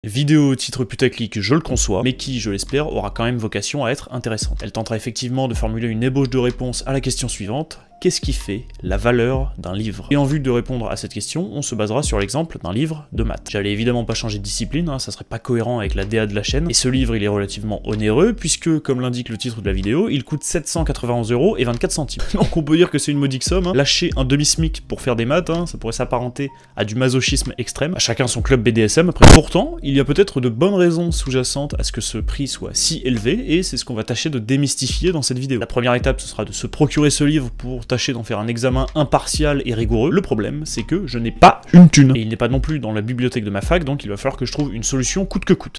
Vidéo au titre putaclic, je le conçois, mais qui, je l'espère, aura quand même vocation à être intéressante. Elle tentera effectivement de formuler une ébauche de réponse à la question suivante: qu'est-ce qui fait la valeur d'un livre? Et en vue de répondre à cette question, on se basera sur l'exemple d'un livre de maths. J'allais évidemment pas changer de discipline, ça serait pas cohérent avec la DA de la chaîne, et ce livre il est relativement onéreux, puisque, comme l'indique le titre de la vidéo, il coûte 791,24 €. Donc on peut dire que c'est une modique somme, Lâcher un demi-smic pour faire des maths, ça pourrait s'apparenter à du masochisme extrême, à chacun son club BDSM après. Pourtant, il y a peut-être de bonnes raisons sous-jacentes à ce que ce prix soit si élevé, et c'est ce qu'on va tâcher de démystifier dans cette vidéo. La première étape, ce sera de se procurer ce livre pour tâcher d'en faire un examen impartial et rigoureux. Le problème, c'est que je n'ai pas une thune. Et il n'est pas non plus dans la bibliothèque de ma fac, donc il va falloir que je trouve une solution coûte que coûte.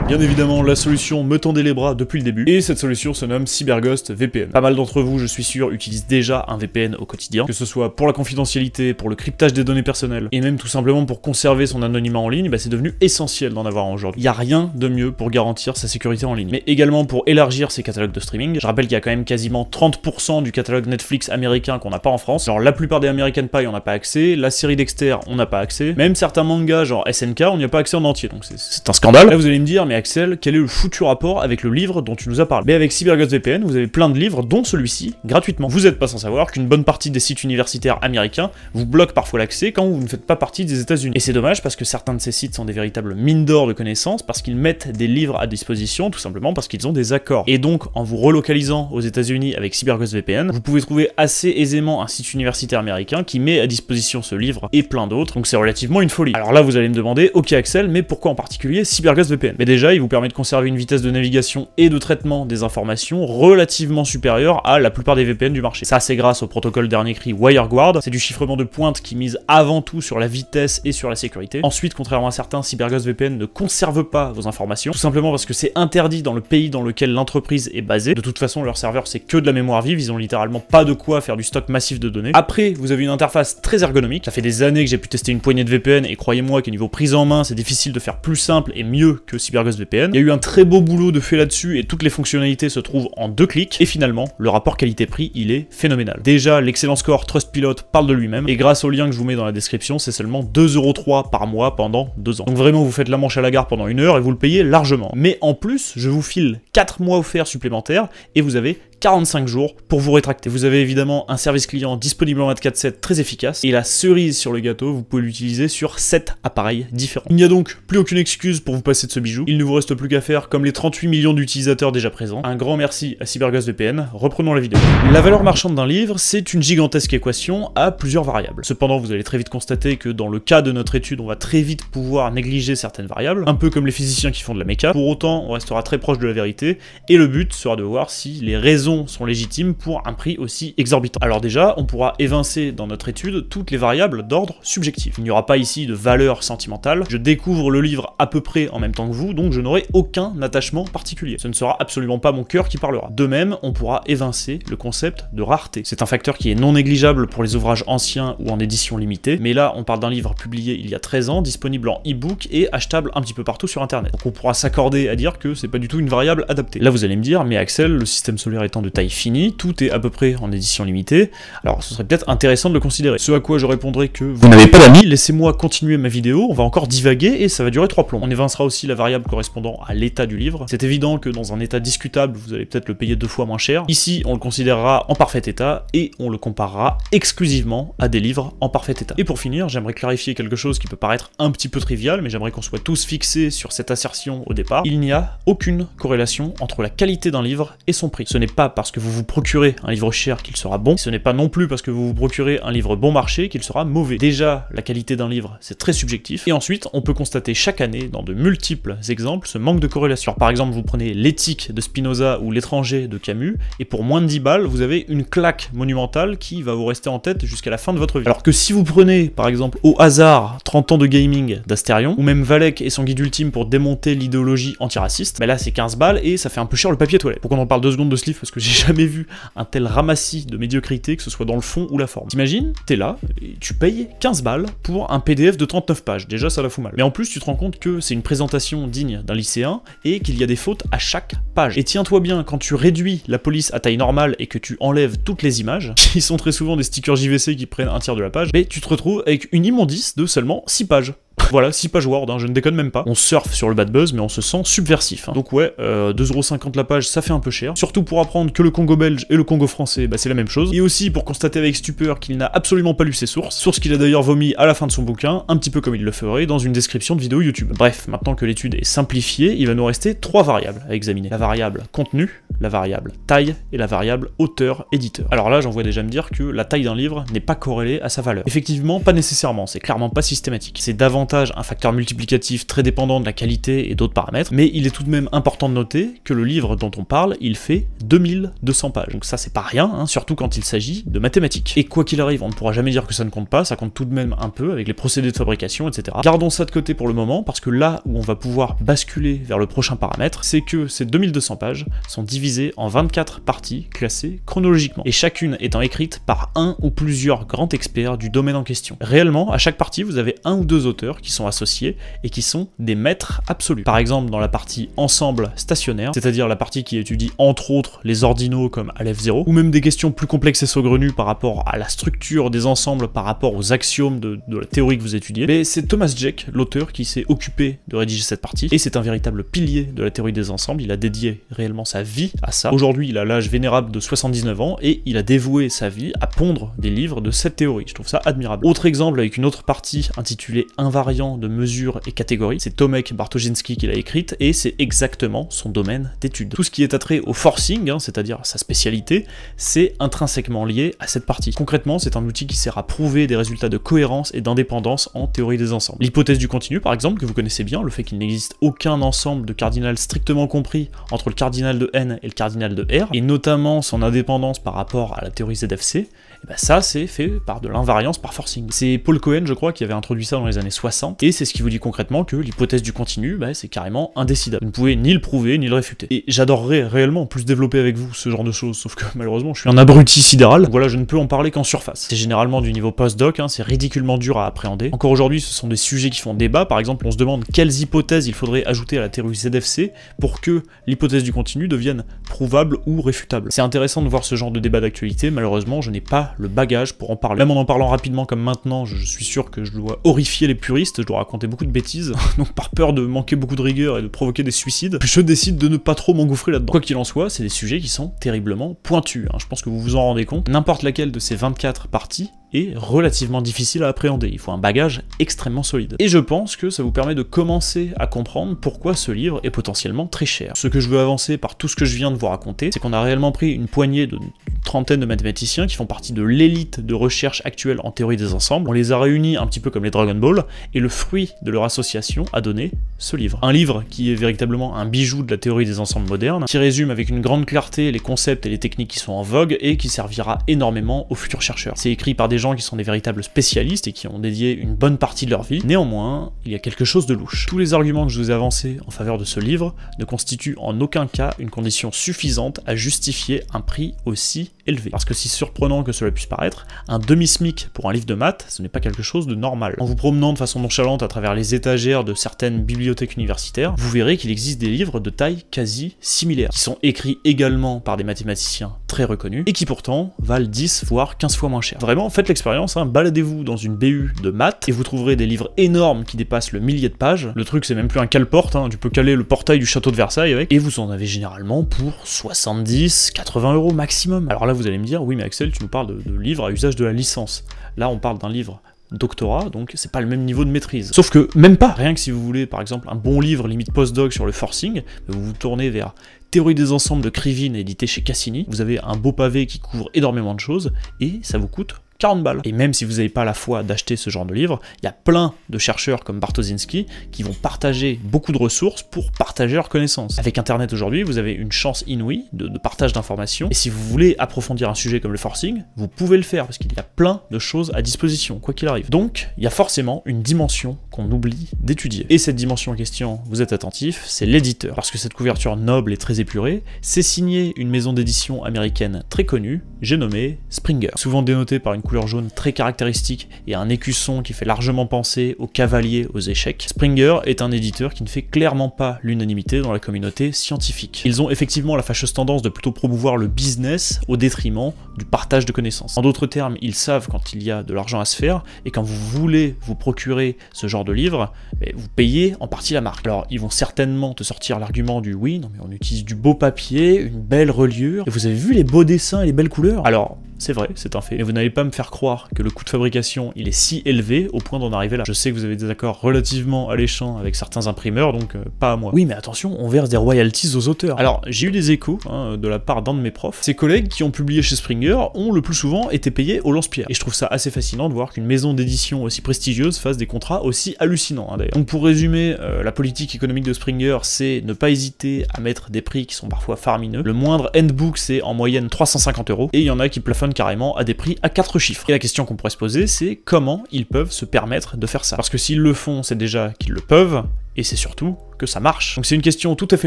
Bien évidemment, la solution me tendait les bras depuis le début, et cette solution se nomme CyberGhost VPN. Pas mal d'entre vous, je suis sûr, utilisent déjà un VPN au quotidien, que ce soit pour la confidentialité, pour le cryptage des données personnelles, et même tout simplement pour conserver son anonymat en ligne, c'est devenu essentiel d'en avoir un aujourd'hui. Il n'y a rien de mieux pour garantir sa sécurité en ligne, mais également pour élargir ses catalogues de streaming. Je rappelle qu'il y a quand même quasiment 30% du catalogue Netflix américain qu'on n'a pas en France. Alors la plupart des American Pie, on n'a pas accès, la série Dexter, on n'a pas accès, même certains mangas genre SNK, on n'y a pas accès en entier, donc c'est un scandale. Là vous allez me dire, mais Axel, quel est le foutu rapport avec le livre dont tu nous as parlé? Mais avec CyberGhost VPN, vous avez plein de livres, dont celui-ci, gratuitement. Vous n'êtes pas sans savoir qu'une bonne partie des sites universitaires américains vous bloquent parfois l'accès quand vous ne faites pas partie des États-Unis. Et c'est dommage parce que certains de ces sites sont des véritables mines d'or de connaissances, parce qu'ils mettent des livres à disposition, tout simplement parce qu'ils ont des accords. Et donc, en vous relocalisant aux États-Unis avec CyberGhost VPN, vous pouvez trouver assez aisément un site universitaire américain qui met à disposition ce livre et plein d'autres, donc c'est relativement une folie. Alors là, vous allez me demander, ok Axel, mais pourquoi en particulier CyberGhost VPN? Mais déjà, il vous permet de conserver une vitesse de navigation et de traitement des informations relativement supérieure à la plupart des VPN du marché. Ça, c'est grâce au protocole dernier cri WireGuard. C'est du chiffrement de pointe qui mise avant tout sur la vitesse et sur la sécurité. Ensuite, contrairement à certains, CyberGhost VPN ne conserve pas vos informations, tout simplement parce que c'est interdit dans le pays dans lequel l'entreprise est basée. De toute façon, leur serveur, c'est que de la mémoire vive, ils ont littéralement pas de quoi faire du stock massif de données. Après, vous avez une interface très ergonomique. Ça fait des années que j'ai pu tester une poignée de VPN, et croyez-moi qu'au niveau prise en main, c'est difficile de faire plus simple et mieux que CyberGhost VPN. Il y a eu un très beau boulot de fait là-dessus, et toutes les fonctionnalités se trouvent en 2 clics, et finalement, le rapport qualité-prix, il est phénoménal. Déjà, l'excellent score Trustpilot parle de lui-même, et grâce au lien que je vous mets dans la description, c'est seulement 2,03 € par mois pendant 2 ans. Donc vraiment, vous faites la manche à la gare pendant 1 heure, et vous le payez largement. Mais en plus, je vous file 4 mois offerts supplémentaires, et vous avez 45 jours pour vous rétracter. Vous avez évidemment un service client disponible en 24/7 très efficace, et la cerise sur le gâteau, vous pouvez l'utiliser sur 7 appareils différents. Il n'y a donc plus aucune excuse pour vous passer de ce bijou. Il ne vous reste plus qu'à faire comme les 38 millions d'utilisateurs déjà présents. Un grand merci à CyberGhost VPN. Reprenons la vidéo. La valeur marchande d'un livre, c'est une gigantesque équation à plusieurs variables. Cependant, vous allez très vite constater que dans le cas de notre étude, on va très vite pouvoir négliger certaines variables, un peu comme les physiciens qui font de la méca. Pour autant, on restera très proche de la vérité, et le but sera de voir si les raisons sont légitimes pour un prix aussi exorbitant. Alors déjà, on pourra évincer dans notre étude toutes les variables d'ordre subjectif. Il n'y aura pas ici de valeur sentimentale. Je découvre le livre à peu près en même temps que vous, donc je n'aurai aucun attachement particulier. Ce ne sera absolument pas mon cœur qui parlera. De même, on pourra évincer le concept de rareté. C'est un facteur qui est non négligeable pour les ouvrages anciens ou en édition limitée, mais là, on parle d'un livre publié il y a 13 ans, disponible en e-book et achetable un petit peu partout sur internet. Donc on pourra s'accorder à dire que c'est pas du tout une variable adaptée. Là, vous allez me dire, mais Axel, le système solaire étant de taille fini, tout est à peu près en édition limitée, alors ce serait peut-être intéressant de le considérer. Ce à quoi je répondrai que vous n'avez pas d'amis, laissez-moi continuer ma vidéo, on va encore divaguer et ça va durer 3 plombs. On évincera aussi la variable correspondant à l'état du livre. C'est évident que dans un état discutable, vous allez peut-être le payer 2 fois moins cher. Ici, on le considérera en parfait état et on le comparera exclusivement à des livres en parfait état. Et pour finir, j'aimerais clarifier quelque chose qui peut paraître un petit peu trivial, mais j'aimerais qu'on soit tous fixés sur cette assertion au départ. Il n'y a aucune corrélation entre la qualité d'un livre et son prix. Ce n'est pas parce que vous vous procurez un livre cher qu'il sera bon, ce n'est pas non plus parce que vous vous procurez un livre bon marché qu'il sera mauvais. Déjà, la qualité d'un livre, c'est très subjectif, et ensuite, on peut constater chaque année, dans de multiples exemples, ce manque de corrélation. Par exemple, vous prenez L'éthique de Spinoza ou L'étranger de Camus, et pour moins de 10 balles, vous avez une claque monumentale qui va vous rester en tête jusqu'à la fin de votre vie. Alors que si vous prenez, par exemple, au hasard, 30 ans de gaming d'Astérion, ou même Valek et son guide ultime pour démonter l'idéologie antiraciste, là c'est 15 balles et ça fait un peu cher le papier toilette. Pour qu'on en parle 2 secondes de ce livre, parce que que j'ai jamais vu un tel ramassis de médiocrité, que ce soit dans le fond ou la forme. T'imagines, t'es là, et tu payes 15 balles pour un PDF de 39 pages, déjà ça la fout mal. Mais en plus, tu te rends compte que c'est une présentation digne d'un lycéen, et qu'il y a des fautes à chaque page. Et tiens-toi bien, quand tu réduis la police à taille normale et que tu enlèves toutes les images, qui sont très souvent des stickers JVC qui prennent un tiers de la page, mais tu te retrouves avec une immondice de seulement 6 pages. Voilà, 6 pages Word, hein, je ne déconne même pas. On surfe sur le bad buzz, mais on se sent subversif. Hein. Donc ouais, 2,50€ la page, ça fait un peu cher. Surtout pour apprendre que le Congo belge et le Congo français, bah c'est la même chose. Et aussi pour constater avec stupeur qu'il n'a absolument pas lu ses sources qu'il a d'ailleurs vomi à la fin de son bouquin, un petit peu comme il le ferait dans une description de vidéo YouTube. Bref, maintenant que l'étude est simplifiée, il va nous rester 3 variables à examiner. La variable contenu, la variable taille et la variable auteur-éditeur. Alors là, j'en vois déjà me dire que la taille d'un livre n'est pas corrélée à sa valeur. Effectivement, pas nécessairement, c'est clairement pas systématique. C'est davantage un facteur multiplicatif très dépendant de la qualité et d'autres paramètres, mais il est tout de même important de noter que le livre dont on parle, il fait 2200 pages. Donc ça c'est pas rien, hein, surtout quand il s'agit de mathématiques. Et quoi qu'il arrive, on ne pourra jamais dire que ça ne compte pas, ça compte tout de même un peu avec les procédés de fabrication, etc. Gardons ça de côté pour le moment, parce que là où on va pouvoir basculer vers le prochain paramètre, c'est que ces 2200 pages sont divisées en 24 parties classées chronologiquement, et chacune étant écrite par un ou plusieurs grands experts du domaine en question. Réellement, à chaque partie, vous avez un ou deux auteurs qui sont associés et qui sont des maîtres absolus. Par exemple, dans la partie ensemble stationnaire, c'est-à-dire la partie qui étudie entre autres les ordinaux comme Aleph 0, ou même des questions plus complexes et saugrenues par rapport à la structure des ensembles, par rapport aux axiomes de la théorie que vous étudiez, mais c'est Thomas Jek, l'auteur, qui s'est occupé de rédiger cette partie, et c'est un véritable pilier de la théorie des ensembles. Il a dédié réellement sa vie à ça. Aujourd'hui, il a l'âge vénérable de 79 ans, et il a dévoué sa vie à pondre des livres de cette théorie. Je trouve ça admirable. Autre exemple avec une autre partie intitulée Invariant de mesures et catégories, c'est Tomek Bartoszynski qui l'a écrite, et c'est exactement son domaine d'étude. Tout ce qui est attrait au forcing, hein, c'est-à-dire sa spécialité, c'est intrinsèquement lié à cette partie. Concrètement, c'est un outil qui sert à prouver des résultats de cohérence et d'indépendance en théorie des ensembles. L'hypothèse du continu, par exemple, que vous connaissez bien, le fait qu'il n'existe aucun ensemble de cardinal strictement compris entre le cardinal de n et le cardinal de R, et notamment son indépendance par rapport à la théorie ZFC, et ben ça c'est fait par de l'invariance par forcing. C'est Paul Cohen, je crois, qui avait introduit ça dans les années 60, et c'est ce qui vous dit concrètement que l'hypothèse du continu, bah, c'est carrément indécidable. Vous ne pouvez ni le prouver, ni le réfuter. Et j'adorerais réellement plus développer avec vous ce genre de choses, sauf que malheureusement je suis un abruti sidéral, donc voilà, je ne peux en parler qu'en surface. C'est généralement du niveau post-doc, hein, c'est ridiculement dur à appréhender. Encore aujourd'hui, ce sont des sujets qui font débat. Par exemple, on se demande quelles hypothèses il faudrait ajouter à la théorie ZFC pour que l'hypothèse du continu devienne prouvable ou réfutable. C'est intéressant de voir ce genre de débat d'actualité, malheureusement je n'ai pas le bagage pour en parler. Même en parlant rapidement comme maintenant, je suis sûr que je dois horrifier les puristes, je dois raconter beaucoup de bêtises, donc par peur de manquer beaucoup de rigueur et de provoquer des suicides, je décide de ne pas trop m'engouffrer là-dedans. Quoi qu'il en soit, c'est des sujets qui sont terriblement pointus, hein. Je pense que vous vous en rendez compte. N'importe laquelle de ces 24 parties est relativement difficile à appréhender, il faut un bagage extrêmement solide. Et je pense que ça vous permet de commencer à comprendre pourquoi ce livre est potentiellement très cher. Ce que je veux avancer par tout ce que je viens de vous raconter, c'est qu'on a réellement pris une poignée de trentaine de mathématiciens qui font partie de l'élite de recherche actuelle en théorie des ensembles, on les a réunis un petit peu comme les Dragon Ball, et le fruit de leur association a donné ce livre. Un livre qui est véritablement un bijou de la théorie des ensembles modernes, qui résume avec une grande clarté les concepts et les techniques qui sont en vogue, et qui servira énormément aux futurs chercheurs. C'est écrit par des gens qui sont des véritables spécialistes et qui ont dédié une bonne partie de leur vie. Néanmoins, il y a quelque chose de louche. Tous les arguments que je vous ai avancés en faveur de ce livre ne constituent en aucun cas une condition suffisante à justifier un prix aussi élevé. Parce que si surprenant que cela puisse paraître, un demi-smic pour un livre de maths, ce n'est pas quelque chose de normal. En vous promenant de façon nonchalante à travers les étagères de certaines bibliothèques universitaires, vous verrez qu'il existe des livres de taille quasi similaire, qui sont écrits également par des mathématiciens très reconnus, et qui pourtant valent 10 voire 15 fois moins cher. Vraiment, faites l'expérience, hein, baladez-vous dans une BU de maths, et vous trouverez des livres énormes qui dépassent le millier de pages. Le truc, c'est même plus un cale-porte, hein, tu peux caler le portail du château de Versailles avec, et vous en avez généralement pour 70-80€ maximum. Alors là, vous allez me dire, oui mais Axel, tu nous parles de livres à usage de la licence. Là, on parle d'un livre doctorat, donc c'est pas le même niveau de maîtrise. Sauf que, même pas. Rien que si vous voulez, par exemple, un bon livre limite post-doc sur le forcing, vous vous tournez vers Théorie des ensembles de Krivine, édité chez Cassini, vous avez un beau pavé qui couvre énormément de choses, et ça vous coûte 40 balles. Et même si vous n'avez pas la foi d'acheter ce genre de livre, il y a plein de chercheurs comme Bartoszyński qui vont partager beaucoup de ressources pour partager leurs connaissances. Avec Internet aujourd'hui, vous avez une chance inouïe de partage d'informations, et si vous voulez approfondir un sujet comme le forcing, vous pouvez le faire, parce qu'il y a plein de choses à disposition, quoi qu'il arrive. Donc, il y a forcément une dimension qu'on oublie d'étudier. Et cette dimension en question, vous êtes attentif, c'est l'éditeur. Parce que cette couverture noble et très épurée, c'est signé une maison d'édition américaine très connue, j'ai nommé Springer. Souvent dénotée par une couleur jaune très caractéristique et un écusson qui fait largement penser aux cavaliers aux échecs, Springer est un éditeur qui ne fait clairement pas l'unanimité dans la communauté scientifique. Ils ont effectivement la fâcheuse tendance de plutôt promouvoir le business au détriment du partage de connaissances. En d'autres termes, ils savent quand il y a de l'argent à se faire, et quand vous voulez vous procurer ce genre de livre, vous payez en partie la marque. Alors, ils vont certainement te sortir l'argument du oui, non mais on utilise du beau papier, une belle reliure, et vous avez vu les beaux dessins et les belles couleurs? Alors, c'est vrai, c'est un fait. Mais vous n'allez pas me faire croire que le coût de fabrication, il est si élevé au point d'en arriver là. Je sais que vous avez des accords relativement alléchants avec certains imprimeurs, donc pas à moi. Oui, mais attention, on verse des royalties aux auteurs. Alors, j'ai eu des échos de la part d'un de mes profs. Ces collègues qui ont publié chez Springer ont le plus souvent été payés au lance-pierre. Et je trouve ça assez fascinant de voir qu'une maison d'édition aussi prestigieuse fasse des contrats aussi hallucinants, d'ailleurs. Donc pour résumer, la politique économique de Springer, c'est ne pas hésiter à mettre des prix qui sont parfois faramineux. Le moindre handbook, c'est en moyenne 350 €, et il y en a qui plafonnent carrément à des prix à 4 chiffres. Et la question qu'on pourrait se poser, c'est comment ils peuvent se permettre de faire ça? Parce que s'ils le font, c'est déjà qu'ils le peuvent, et c'est surtout que ça marche. Donc c'est une question tout à fait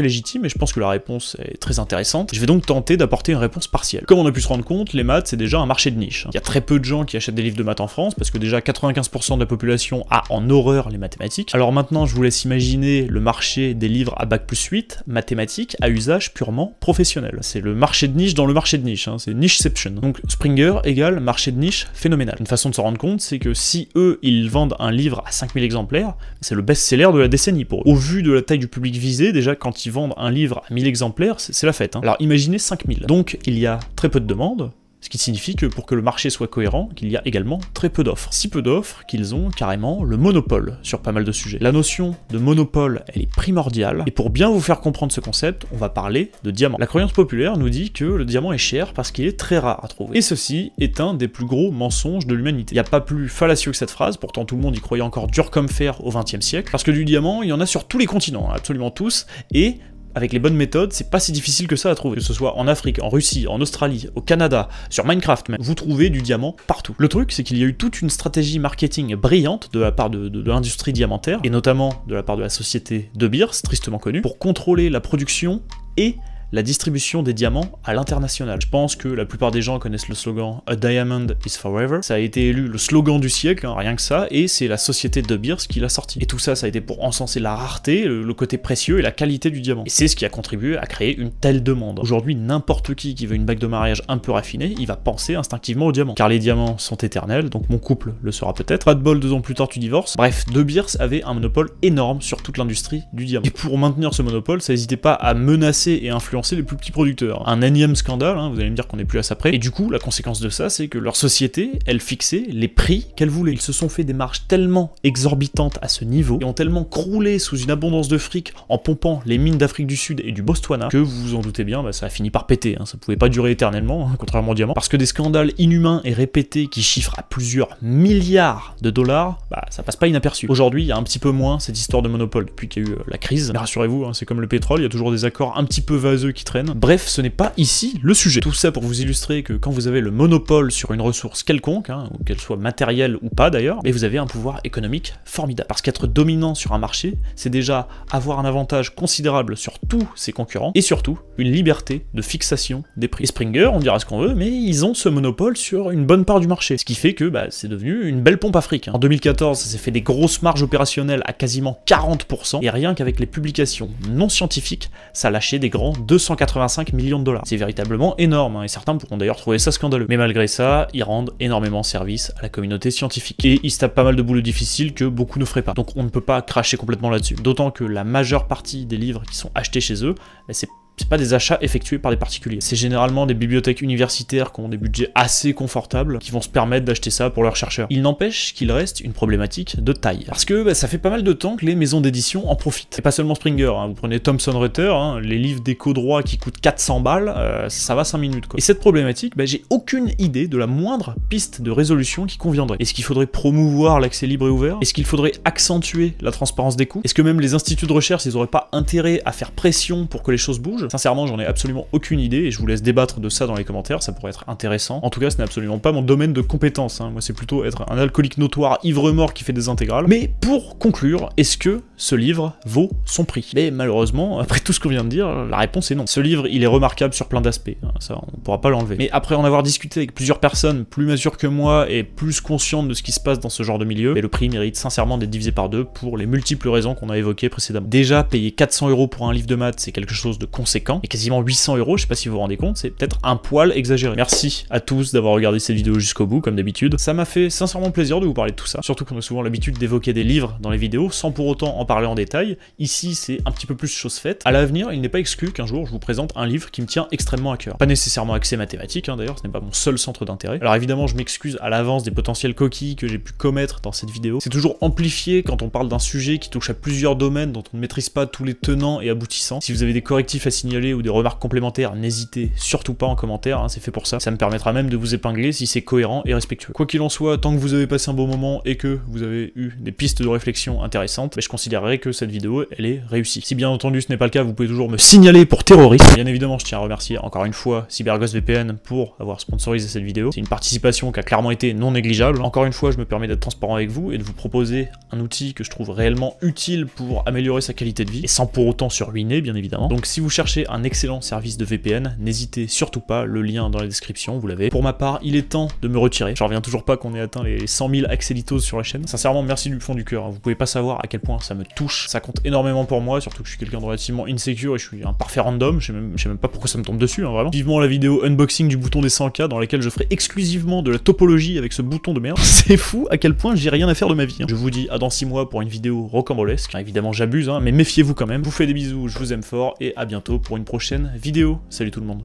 légitime, et je pense que la réponse est très intéressante. Je vais donc tenter d'apporter une réponse partielle. Comme on a pu se rendre compte, les maths, c'est déjà un marché de niche. Il y a très peu de gens qui achètent des livres de maths en France, parce que déjà 95% de la population a en horreur les mathématiques. Alors maintenant, je vous laisse imaginer le marché des livres à Bac+8, mathématiques, à usage purement professionnel. C'est le marché de niche dans le marché de niche, c'est nicheception. Donc Springer égale marché de niche phénoménal. Une façon de s'en rendre compte, c'est que si eux, ils vendent un livre à 5000 exemplaires, c'est le best-seller de la décennie pour eux. Au vu de la taille du public visé, déjà quand ils vendent un livre à 1000 exemplaires, c'est la fête. Alors imaginez 5000. Donc il y a très peu de demandes, ce qui signifie que pour que le marché soit cohérent, qu'il y a également très peu d'offres. Si peu d'offres qu'ils ont carrément le monopole sur pas mal de sujets. La notion de monopole, elle est primordiale, et pour bien vous faire comprendre ce concept, on va parler de diamant. La croyance populaire nous dit que le diamant est cher parce qu'il est très rare à trouver. Et ceci est un des plus gros mensonges de l'humanité. Il n'y a pas plus fallacieux que cette phrase, pourtant tout le monde y croyait encore dur comme fer au XXe siècle, parce que du diamant, il y en a sur tous les continents, absolument tous, et avec les bonnes méthodes, c'est pas si difficile que ça à trouver. Que ce soit en Afrique, en Russie, en Australie, au Canada, sur Minecraft même, vous trouvez du diamant partout. Le truc, c'est qu'il y a eu toute une stratégie marketing brillante de la part de l'industrie diamantaire, et notamment de la part de la société De Beers, tristement connue, pour contrôler la production et la distribution des diamants à l'international. Je pense que la plupart des gens connaissent le slogan « A diamond is forever ». Ça a été élu le slogan du siècle, rien que ça, et c'est la société De Beers qui l'a sorti. Et tout ça, ça a été pour encenser la rareté, le côté précieux et la qualité du diamant. Et c'est ce qui a contribué à créer une telle demande. Aujourd'hui, n'importe qui veut une bague de mariage un peu raffinée, il va penser instinctivement au diamant. Car les diamants sont éternels, donc mon couple le sera peut-être. Pas de bol, 2 ans plus tard, tu divorces. Bref, De Beers avait un monopole énorme sur toute l'industrie du diamant. Et pour maintenir ce monopole, ça n'hésitait pas à menacer et influencer les plus petits producteurs. Un énième scandale, vous allez me dire qu'on est plus à ça près. Et du coup, la conséquence de ça, c'est que leur société, elle fixait les prix qu'elle voulait. Ils se sont fait des marges tellement exorbitantes à ce niveau, et ont tellement croulé sous une abondance de fric en pompant les mines d'Afrique du Sud et du Botswana, que vous vous en doutez bien, ça a fini par péter. Ça pouvait pas durer éternellement, contrairement au diamant, parce que des scandales inhumains et répétés qui chiffrent à plusieurs milliards de dollars, ça passe pas inaperçu. Aujourd'hui, il y a un petit peu moins cette histoire de monopole depuis qu'il y a eu la crise. Mais rassurez-vous, c'est comme le pétrole, il y a toujours des accords un petit peu vaseux qui traînent. Bref, ce n'est pas ici le sujet. Tout ça pour vous illustrer que quand vous avez le monopole sur une ressource quelconque, ou qu'elle soit matérielle ou pas d'ailleurs, mais vous avez un pouvoir économique formidable. Parce qu'être dominant sur un marché, c'est déjà avoir un avantage considérable sur tous ses concurrents, et surtout, une liberté de fixation des prix. Et Springer, on dira ce qu'on veut, mais ils ont ce monopole sur une bonne part du marché, ce qui fait que c'est devenu une belle pompe à fric. En 2014, ça s'est fait des grosses marges opérationnelles à quasiment 40%, et rien qu'avec les publications non scientifiques, ça lâchait des grands 285 millions de dollars. C'est véritablement énorme, et certains pourront d'ailleurs trouver ça scandaleux. Mais malgré ça, ils rendent énormément service à la communauté scientifique. Et ils se tapent pas mal de boulots difficiles que beaucoup ne feraient pas. Donc on ne peut pas cracher complètement là-dessus. D'autant que la majeure partie des livres qui sont achetés chez eux, c'est c'est pas des achats effectués par des particuliers. C'est généralement des bibliothèques universitaires qui ont des budgets assez confortables, qui vont se permettre d'acheter ça pour leurs chercheurs. Il n'empêche qu'il reste une problématique de taille. Parce que ça fait pas mal de temps que les maisons d'édition en profitent. Et pas seulement Springer, hein. Vous prenez Thomson Reuters, les livres d'éco droit qui coûtent 400 balles, ça va 5 minutes quoi. Et cette problématique, j'ai aucune idée de la moindre piste de résolution qui conviendrait. Est-ce qu'il faudrait promouvoir l'accès libre et ouvert? Est-ce qu'il faudrait accentuer la transparence des coûts? Est-ce que même les instituts de recherche, ils auraient pas intérêt à faire pression pour que les choses bougent? Sincèrement, j'en ai absolument aucune idée et je vous laisse débattre de ça dans les commentaires, ça pourrait être intéressant. En tout cas, ce n'est absolument pas mon domaine de compétence, hein. Moi, c'est plutôt être un alcoolique notoire, ivre-mort qui fait des intégrales. Mais pour conclure, est-ce que ce livre vaut son prix? Mais malheureusement, après tout ce qu'on vient de dire, la réponse est non. Ce livre, il est remarquable sur plein d'aspects, hein. Ça, on pourra pas l'enlever. Mais après en avoir discuté avec plusieurs personnes plus matures que moi et plus conscientes de ce qui se passe dans ce genre de milieu, le prix mérite sincèrement d'être divisé par deux pour les multiples raisons qu'on a évoquées précédemment. Déjà, payer 400 € pour un livre de maths, c'est quelque chose de conséquent, et quasiment 800 €, je sais pas si vous vous rendez compte, c'est peut-être un poil exagéré. Merci à tous d'avoir regardé cette vidéo jusqu'au bout, comme d'habitude. Ça m'a fait sincèrement plaisir de vous parler de tout ça, surtout qu'on a souvent l'habitude d'évoquer des livres dans les vidéos, sans pour autant en parler en détail. Ici, c'est un petit peu plus chose faite. À l'avenir, il n'est pas exclu qu'un jour, je vous présente un livre qui me tient extrêmement à cœur. Pas nécessairement axé mathématiques, hein, d'ailleurs, ce n'est pas mon seul centre d'intérêt. Alors évidemment, je m'excuse à l'avance des potentielles coquilles que j'ai pu commettre dans cette vidéo. C'est toujours amplifié quand on parle d'un sujet qui touche à plusieurs domaines dont on ne maîtrise pas tous les tenants et aboutissants. Si vous avez des correctifs à signaler ou des remarques complémentaires, n'hésitez surtout pas en commentaire, hein, c'est fait pour ça. Ça me permettra même de vous épingler si c'est cohérent et respectueux. Quoi qu'il en soit, tant que vous avez passé un bon moment et que vous avez eu des pistes de réflexion intéressantes, je considérerais que cette vidéo, elle est réussie. Si bien entendu ce n'est pas le cas, vous pouvez toujours me signaler pour terrorisme. Bien évidemment, je tiens à remercier encore une fois CyberGhost VPN pour avoir sponsorisé cette vidéo. C'est une participation qui a clairement été non négligeable. Encore une fois, je me permets d'être transparent avec vous et de vous proposer un outil que je trouve réellement utile pour améliorer sa qualité de vie, et sans pour autant se ruiner, bien évidemment. Donc si vous cherchez un excellent service de VPN, n'hésitez surtout pas, le lien dans la description, vous l'avez. Pour ma part, il est temps de me retirer. J'en reviens toujours pas qu'on ait atteint les 100 000 accélitos sur la chaîne. Sincèrement, merci du fond du cœur. Vous pouvez pas savoir à quel point ça me touche. Ça compte énormément pour moi, surtout que je suis quelqu'un de relativement insecure et je suis un parfait random. Je sais même pas pourquoi ça me tombe dessus, hein, vraiment. Vivement la vidéo unboxing du bouton des 100K dans laquelle je ferai exclusivement de la topologie avec ce bouton de merde. C'est fou à quel point j'ai rien à faire de ma vie, hein. Je vous dis à dans 6 mois pour une vidéo rocambolesque. Évidemment, j'abuse, hein, mais méfiez-vous quand même. Je vous fais des bisous, je vous aime fort et à bientôt pour une prochaine vidéo. Salut tout le monde.